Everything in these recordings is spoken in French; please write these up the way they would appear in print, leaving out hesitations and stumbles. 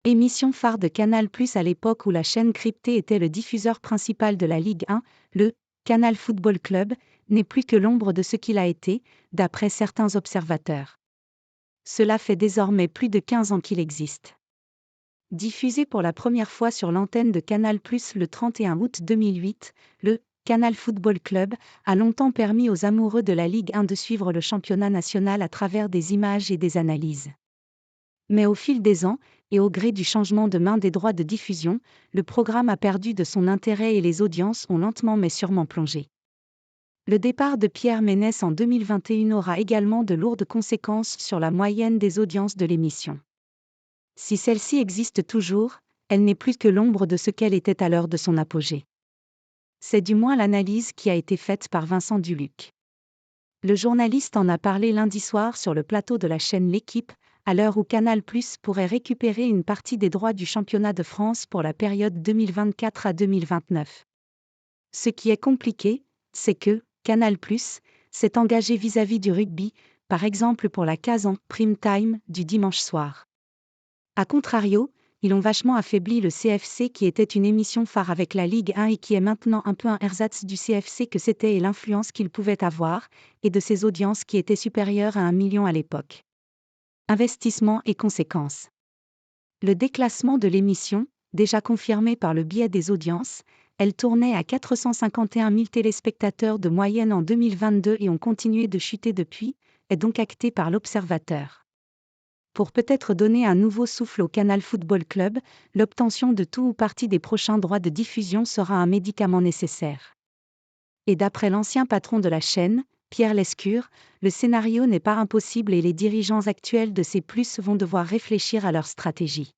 Émission phare de Canal+ à l'époque où la chaîne cryptée était le diffuseur principal de la Ligue 1, le Canal Football Club n'est plus que l'ombre de ce qu'il a été, d'après certains observateurs. Cela fait désormais plus de 15 ans qu'il existe. Diffusé pour la première fois sur l'antenne de Canal+ le 31 août 2008, le Canal Football Club a longtemps permis aux amoureux de la Ligue 1 de suivre le championnat national à travers des images et des analyses. Mais au fil des ans, et au gré du changement de main des droits de diffusion, le programme a perdu de son intérêt et les audiences ont lentement mais sûrement plongé. Le départ de Pierre Ménès en 2021 aura également de lourdes conséquences sur la moyenne des audiences de l'émission. Si celle-ci existe toujours, elle n'est plus que l'ombre de ce qu'elle était à l'heure de son apogée. C'est du moins l'analyse qui a été faite par Vincent Duluc. Le journaliste en a parlé lundi soir sur le plateau de la chaîne L'Équipe, à l'heure où Canal+ pourrait récupérer une partie des droits du championnat de France pour la période 2024 à 2029. Ce qui est compliqué, c'est que Canal+ s'est engagé vis-à-vis du rugby, par exemple pour la case en prime time du dimanche soir. A contrario, ils ont vachement affaibli le CFC qui était une émission phare avec la Ligue 1 et qui est maintenant un peu un ersatz du CFC que c'était et l'influence qu'il pouvait avoir, et de ses audiences qui étaient supérieures à 1 million à l'époque. Investissement et conséquences. Le déclassement de l'émission, déjà confirmé par le biais des audiences, elle tournait à 451 000 téléspectateurs de moyenne en 2022 et ont continué de chuter depuis, est donc acté par l'Observateur. Pour peut-être donner un nouveau souffle au Canal Football Club, l'obtention de tout ou partie des prochains droits de diffusion sera un médicament nécessaire. Et d'après l'ancien patron de la chaîne, Pierre Lescure, le scénario n'est pas impossible et les dirigeants actuels de C+ vont devoir réfléchir à leur stratégie.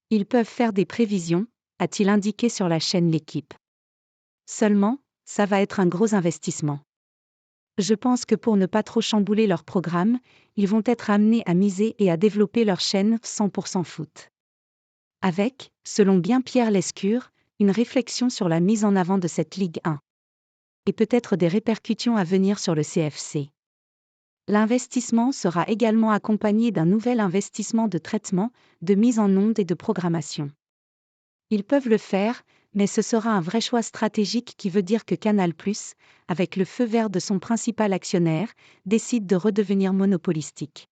Ils peuvent faire des prévisions, a-t-il indiqué sur la chaîne L'Équipe. Seulement, ça va être un gros investissement. Je pense que pour ne pas trop chambouler leur programme, ils vont être amenés à miser et à développer leur chaîne 100% foot. Avec, selon bien Pierre Lescure, une réflexion sur la mise en avant de cette Ligue 1. Et peut-être des répercussions à venir sur le CFC. L'investissement sera également accompagné d'un nouvel investissement de traitement, de mise en onde et de programmation. Ils peuvent le faire, mais ce sera un vrai choix stratégique qui veut dire que Canal+, avec le feu vert de son principal actionnaire, décide de redevenir monopolistique.